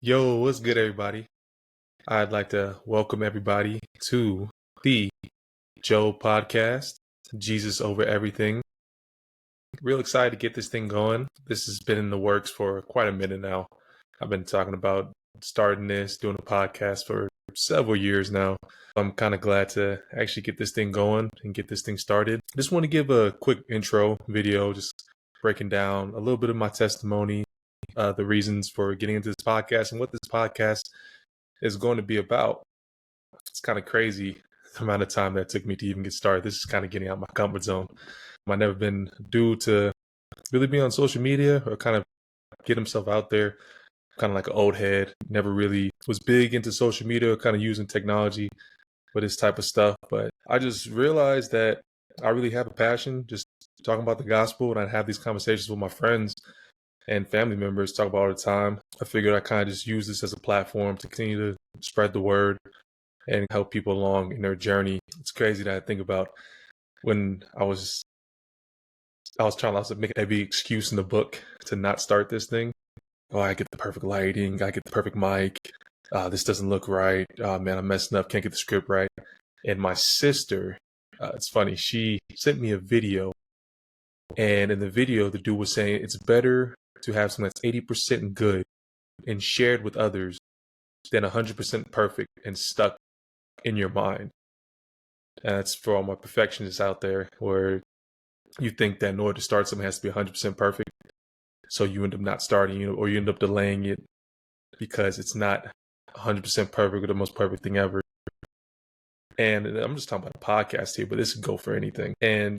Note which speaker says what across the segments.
Speaker 1: Yo, what's good, everybody? I'd like to welcome everybody to the Joe podcast, Jesus Over Everything. Real excited to get this thing going. This has been in the works for quite a minute now. I've been talking about starting this, doing a podcast for several years now. I'm kind of glad to actually get this thing going and get this thing started. Just want to give a quick intro video, just breaking down a little bit of my testimony, the reasons for getting into this podcast and what this podcast is going to be about. It's kind of crazy the amount of time that took me to even get started. This is kind of getting out of my comfort zone. I've never been due to really be on social media or kind of get himself out there. Kind of like an old head. Never really was big into social media, kind of using technology for this type of stuff. But I just realized that I really have a passion just talking about the gospel, and I have these conversations with my friends and family members, talk about all the time. I figured I kind of just use this as a platform to continue to spread the word and help people along in their journey. It's crazy that I think about when I was trying to make every excuse in the book to not start this thing. Oh, I get the perfect lighting. I get the perfect mic. This doesn't look right. Oh, man, I'm messing up. Can't get the script right. And my sister, it's funny, she sent me a video. And in the video, the dude was saying it's better to have something that's 80% good and shared with others than 100% perfect and stuck in your mind. And that's for all my perfectionists out there, where you think that in order to start something, it has to be 100% perfect. So you end up not starting, or you end up delaying it because it's not 100% perfect or the most perfect thing ever. And I'm just talking about a podcast here, but this could go for anything. And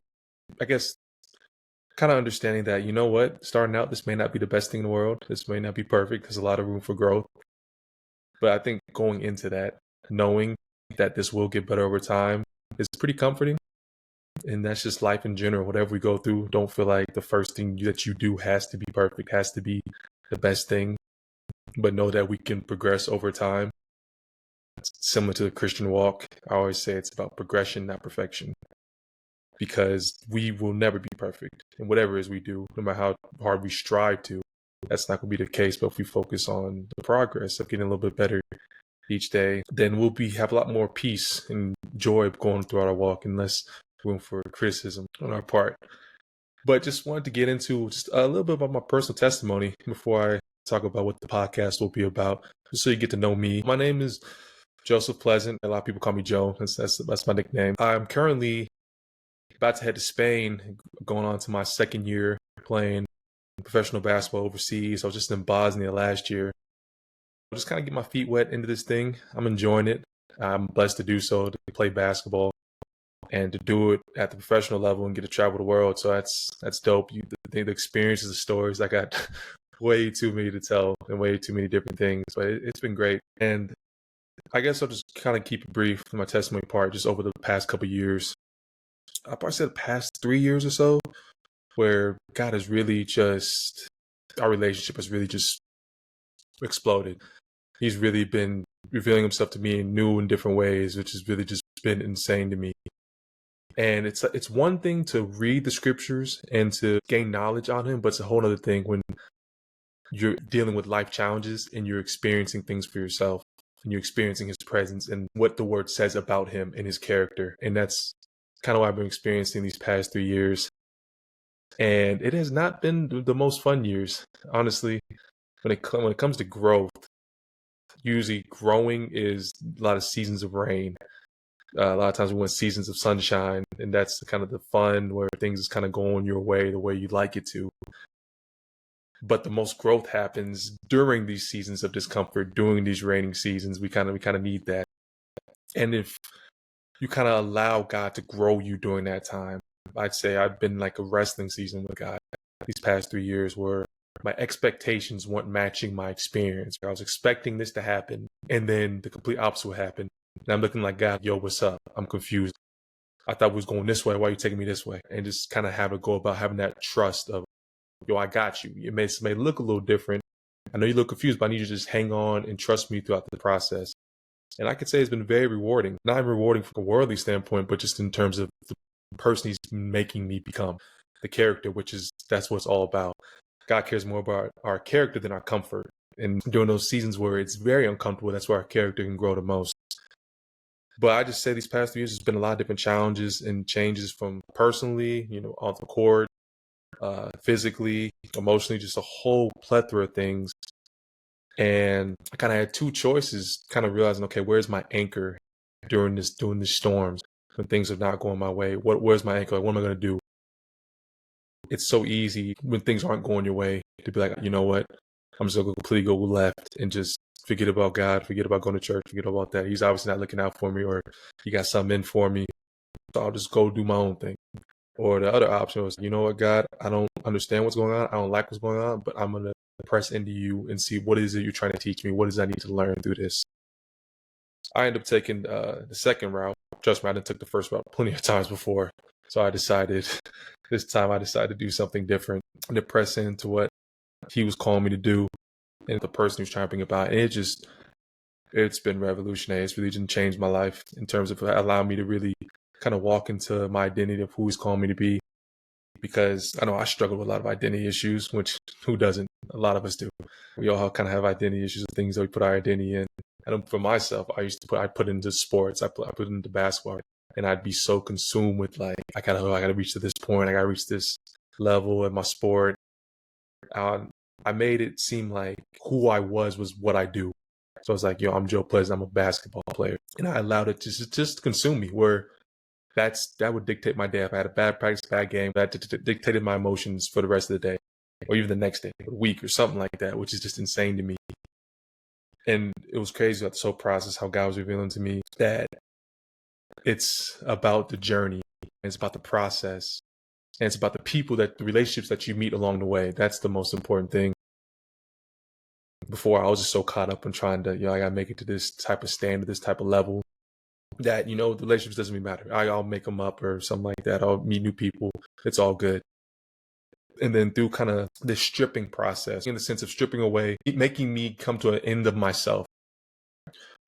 Speaker 1: I guess kind of understanding that, you know what, starting out, this may not be the best thing in the world. This may not be perfect. There's a lot of room for growth. But I think going into that, knowing that this will get better over time is pretty comforting. And that's just life in general. Whatever we go through, don't feel like the first thing that you do has to be perfect, has to be the best thing. But know that we can progress over time. It's similar to the Christian walk. I always say it's about progression, not perfection. Because we will never be perfect. And whatever it is we do, no matter how hard we strive to, that's not going to be the case. But if we focus on the progress of getting a little bit better each day, then we'll have a lot more peace and joy going throughout our walk, and less room for criticism on our part. But just wanted to get into just a little bit about my personal testimony before I talk about what the podcast will be about, just so you get to know me. My name is Joseph Pleasant. A lot of people call me Joe. That's my nickname. I'm currently about to head to Spain, going on to my second year playing professional basketball overseas. I was just in Bosnia last year. I'll just kind of get my feet wet into this thing. I'm enjoying it. I'm blessed to do so, to play basketball and to do it at the professional level and get to travel the world. So that's dope. The experiences, the stories, I got way too many to tell and way too many different things. But it's been great. And I guess I'll just kind of keep it brief for my testimony part, just over the past couple of years. I probably said the past 3 years or so, where God has really just, our relationship has really just exploded. He's really been revealing himself to me in new and different ways, which has really just been insane to me. And it's one thing to read the scriptures and to gain knowledge on him, but it's a whole other thing when you're dealing with life challenges and you're experiencing things for yourself, and you're experiencing his presence and what the word says about him and his character. And that's kind of what I've been experiencing these past 3 years. And it has not been the most fun years, honestly. When it comes to growth, usually growing is a lot of seasons of rain. A lot of times we want seasons of sunshine, and that's kind of the fun where things is kind of going your way, the way you like it to. But the most growth happens during these seasons of discomfort, during these raining seasons. We kind of need that. And if you kind of allow God to grow you during that time, I'd say I've been like a wrestling season with God these past 3 years, where my expectations weren't matching my experience. I was expecting this to happen, and then the complete opposite would happen. And I'm looking like, God, yo, what's up? I'm confused. I thought we was going this way. Why are you taking me this way? And just kind of have to go about having that trust of, yo, I got you. It may look a little different. I know you look confused, but I need you to just hang on and trust me throughout the process. And I could say it's been very rewarding. Not rewarding from a worldly standpoint, but just in terms of the person he's making me become, the character, that's what it's all about. God cares more about our character than our comfort. And during those seasons where it's very uncomfortable, that's where our character can grow the most. But I just say these past 3 years, there's been a lot of different challenges and changes from personally, on the court, physically, emotionally, just a whole plethora of things. And I kind of had two choices, kind of realizing, okay, where's my anchor during these storms when things are not going my way? Where's my anchor? Like, what am I going to do? It's so easy when things aren't going your way to be like, you know what? I'm just going to completely go left and just forget about God, forget about going to church, forget about that. He's obviously not looking out for me, or he got something in for me. So I'll just go do my own thing. Or the other option was, you know what, God, I don't understand what's going on. I don't like what's going on, but I'm going to press into you and see what is it you're trying to teach me? What does I need to learn through this? I ended up taking the second route. Trust me, I done took the first route plenty of times before. So I decided this time to do something different and to press into what he was calling me to do and the person who's trying to bring about. And it's been revolutionary. It's really just changed my life in terms of allowing me to really kind of walk into my identity of who he's calling me to be. Because I know I struggle with a lot of identity issues, which who doesn't? A lot of us do. We all kind of have identity issues, things that we put our identity in. And for myself, I put into sports, I put into basketball, and I'd be so consumed with like, I gotta reach to this point, I gotta reach this level in my sport. I made it seem like who I was what I do. So I was like, yo, I'm Joe Pleasant, I'm a basketball player. And I allowed it to just consume me, where that would dictate my day. If I had a bad practice, bad game, that dictated my emotions for the rest of the day, or even the next day, or week, or something like that, which is just insane to me. And it was crazy about this whole process, how God was revealing to me that it's about the journey, and it's about the process, and it's about the relationships that you meet along the way. That's the most important thing. Before, I was just so caught up in trying to, I gotta make it to this type of standard, this type of level, that, the relationships doesn't really matter. I'll make them up or something like that. I'll meet new people. It's all good. And then through kind of this stripping process, in the sense of stripping away, making me come to an end of myself,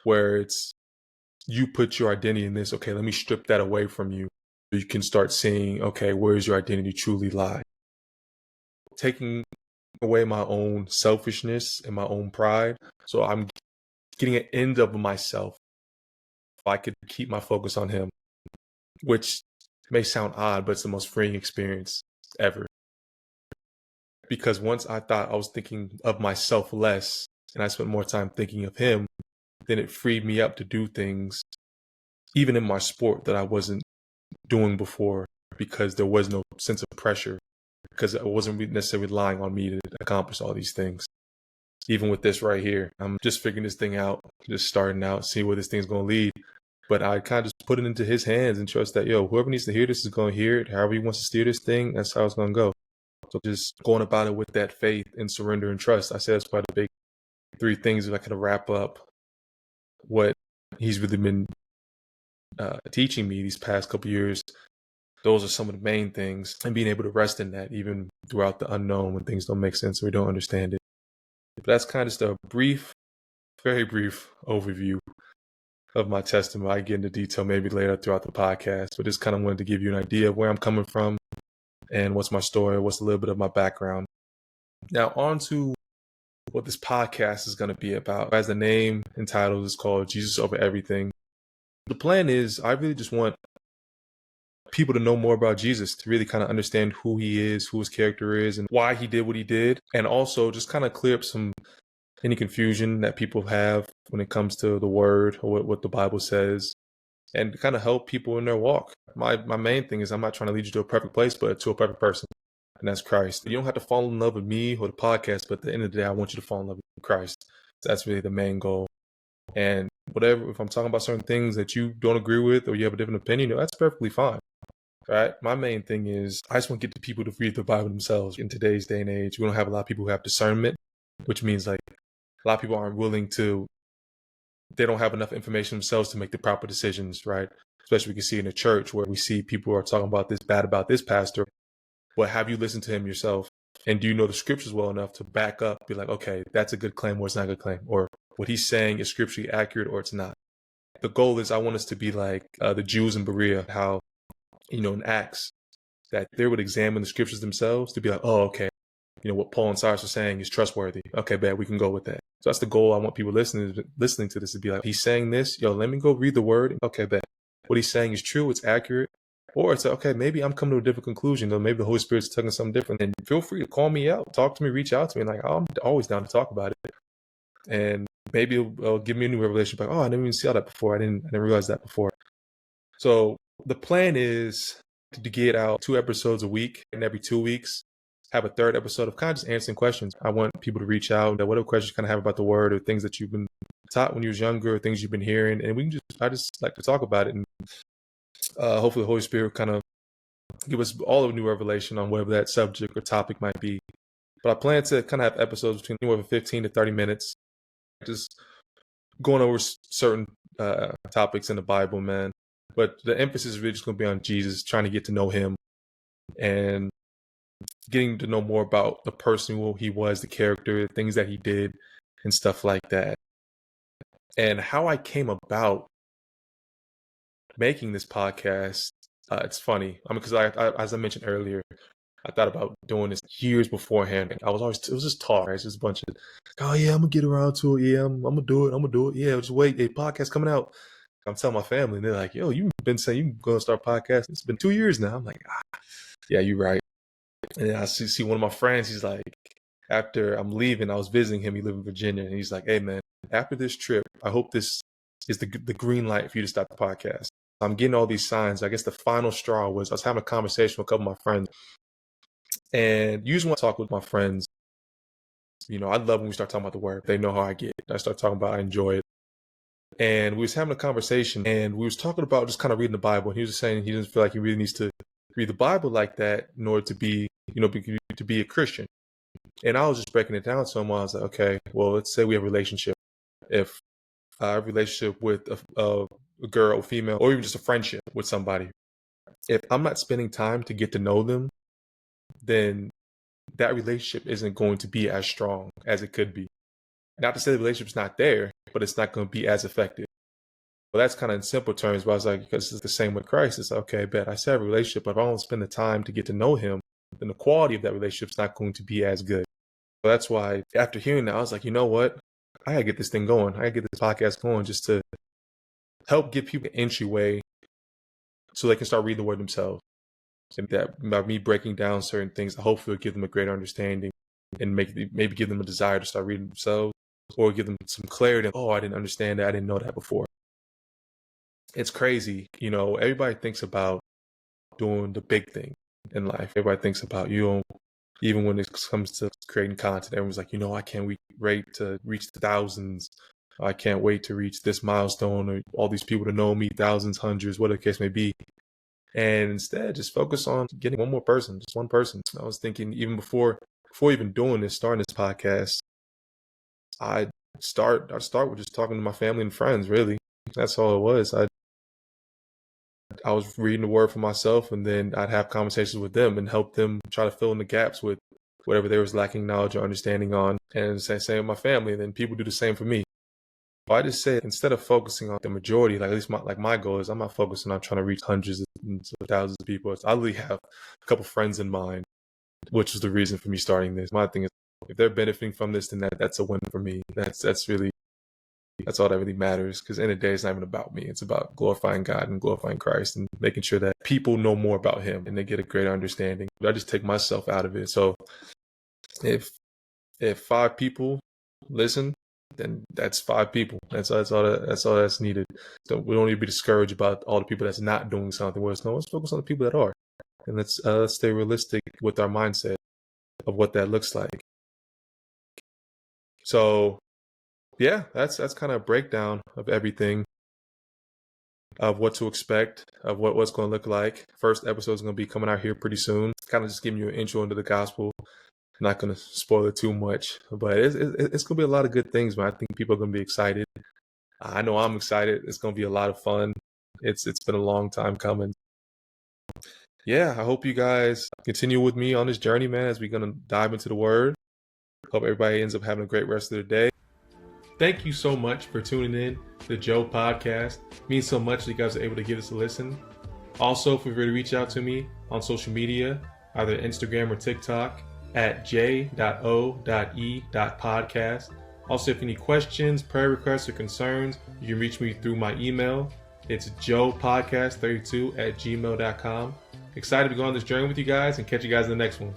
Speaker 1: where it's, you put your identity in this, okay, let me strip that away from you. You can start seeing, okay, where's your identity truly lie? Taking away my own selfishness and my own pride. So I'm getting an end of myself. If I could keep my focus on him, which may sound odd, but it's the most freeing experience ever. Because once I thought I was thinking of myself less, and I spent more time thinking of him, then it freed me up to do things, even in my sport, that I wasn't doing before, because there was no sense of pressure, because I wasn't necessarily relying on me to accomplish all these things. Even with this right here, I'm just figuring this thing out, just starting out, see where this thing's going to lead. But I kind of just put it into his hands and trust that, whoever needs to hear this is going to hear it. However he wants to steer this thing, that's how it's going to go. So just going about it with that faith and surrender and trust. I said that's probably the big 3 things that I could wrap up what he's really been teaching me these past couple years. Those are some of the main things, and being able to rest in that even throughout the unknown when things don't make sense or we don't understand it. But that's kind of just a brief, very brief overview of my testimony. I get into detail maybe later throughout the podcast, but just kind of wanted to give you an idea of where I'm coming from and what's my story, what's a little bit of my background. Now on to what this podcast is going to be about. As the name entitled is called Jesus Over Everything. The plan is I really just want people to know more about Jesus, to really kind of understand who he is, who his character is, and why he did what he did. And also just kind of clear up any confusion that people have when it comes to the word or what the Bible says, and kind of help people in their walk. My main thing is I'm not trying to lead you to a perfect place, but to a perfect person. And that's Christ. You don't have to fall in love with me or the podcast, but at the end of the day, I want you to fall in love with Christ. That's really the main goal. And whatever, if I'm talking about certain things that you don't agree with or you have a different opinion, that's perfectly fine. Right? My main thing is I just want to get the people to read the Bible themselves. In today's day and age, we don't have a lot of people who have discernment, which means like a lot of people aren't willing to, they don't have enough information themselves to make the proper decisions, right? Especially we can see in the church where we see people are talking about this bad about this pastor, but have you listened to him yourself? And do you know the scriptures well enough to back up, be like, okay, that's a good claim or it's not a good claim, or what he's saying is scripturally accurate or it's not. The goal is I want us to be like the Jews in Berea, how, in Acts, that they would examine the scriptures themselves to be like, oh, okay, what Paul and Silas are saying is trustworthy. Okay, bad, we can go with that. So that's the goal. I want people listening to this to be like, he's saying this, let me go read the word. Okay, bad. What he's saying is true, it's accurate. Or it's okay, maybe I'm coming to a different conclusion, though. Maybe the Holy Spirit's telling something different. And feel free to call me out, talk to me, reach out to me. Like, I'm always down to talk about it. And maybe it'll give me a new revelation. Like, I didn't even see all that before. I didn't realize that before. So the plan is to get out 2 episodes a week, and every 2 weeks have a third episode of kind of just answering questions. I want people to reach out, whatever questions you kind of have about the word, or things that you've been taught when you was younger, or things you've been hearing, and I just like to talk about it, and hopefully the Holy Spirit kind of give us all a new revelation on whatever that subject or topic might be. But I plan to kind of have episodes between anywhere from 15 to 30 minutes, just going over certain topics in the Bible, man. But the emphasis is really just going to be on Jesus, trying to get to know him and getting to know more about the person who he was, the character, the things that he did, and stuff like that. And how I came about making this podcast, it's funny. Because I as I mentioned earlier, I thought about doing this years beforehand. It was just talk, right? It's just a bunch of, oh yeah, I'm gonna get around to it. Yeah, I'm gonna do it. Yeah, just wait, a podcast coming out. I'm telling my family, and they're like, yo, you've been saying you're gonna start a podcast. It's been 2 years now. I'm like, yeah, you're right. And I see one of my friends, he's like, after I'm leaving, I was visiting him, he lived in Virginia, and he's like, hey man, after this trip, I hope this is the green light for you to start the podcast. I'm getting all these signs. I guess the final straw was I was having a conversation with a couple of my friends. And usually when I talk with my friends, I love when we start talking about the word. They know how I get. I start talking about, I enjoy it. And we was having a conversation, and we was talking about just kind of reading the Bible. And he was just saying he doesn't feel like he really needs to read the Bible like that in order to be, to be a Christian. And I was just breaking it down to him. I was like, okay, well, let's say we have a relationship. If a relationship with a girl, female, or even just a friendship with somebody, if I'm not spending time to get to know them, then that relationship isn't going to be as strong as it could be. Not to say the relationship's not there, but it's not going to be as effective. Well, that's kind of in simple terms, but I was like, because it's the same with Christ. It's okay, bet I say I have a relationship, but if I don't spend the time to get to know him, then the quality of that relationship's not going to be as good. So that's why after hearing that, I was like, you know what? I gotta get this thing going. I gotta get this podcast going just to help give people an entryway so they can start reading the word themselves. And that by me breaking down certain things, hopefully it'll give them a greater understanding and maybe give them a desire to start reading themselves, or give them some clarity. Oh, I didn't understand that. I didn't know that before. It's crazy. Everybody thinks about doing the big thing in life. Everybody thinks about, even when it comes to creating content, everyone's like, I can't wait to reach the thousands. I can't wait to reach this milestone, or all these people to know me, thousands, hundreds, whatever the case may be. And instead, just focus on getting one more person, just one person. I was thinking even before even doing this, starting this podcast, I'd start with just talking to my family and friends, really. That's all it was. I was reading the word for myself, and then I'd have conversations with them and help them try to fill in the gaps with whatever they was lacking knowledge or understanding on, and same with my family. And then people do the same for me. I just say, instead of focusing on the majority, like at least my goal is, I'm not focusing on trying to reach hundreds of thousands of people. I really have a couple friends in mind, which is the reason for me starting this. My thing is, if they're benefiting from this, then that's a win for me. That's all that really matters. Because in the day, it's not even about me. It's about glorifying God and glorifying Christ and making sure that people know more about him and they get a greater understanding. I just take myself out of it. So if 5 people listen, then that's 5 people. That's all that's needed. So we don't need to be discouraged about all the people that's not doing something. Let's focus on the people that are, and let's stay realistic with our mindset of what that looks like. So, yeah, that's kind of a breakdown of everything, of what to expect, of what's going to look like. First episode is going to be coming out here pretty soon. Kind of just giving you an intro into the gospel. Not going to spoil it too much, but it's going to be a lot of good things, man. I think people are going to be excited. I know I'm excited. It's going to be a lot of fun. It's been a long time coming. Yeah, I hope you guys continue with me on this journey, man, as we're going to dive into the word. Hope everybody ends up having a great rest of their day. Thank you so much for tuning in to the Joe Podcast. It means so much that you guys are able to give us a listen. Also, feel free to reach out to me on social media, either Instagram or TikTok. at j.o.e.podcast. Also, if any questions, prayer requests, or concerns, you can reach me through my email. It's joepodcast32@gmail.com. Excited to go on this journey with you guys and catch you guys in the next one.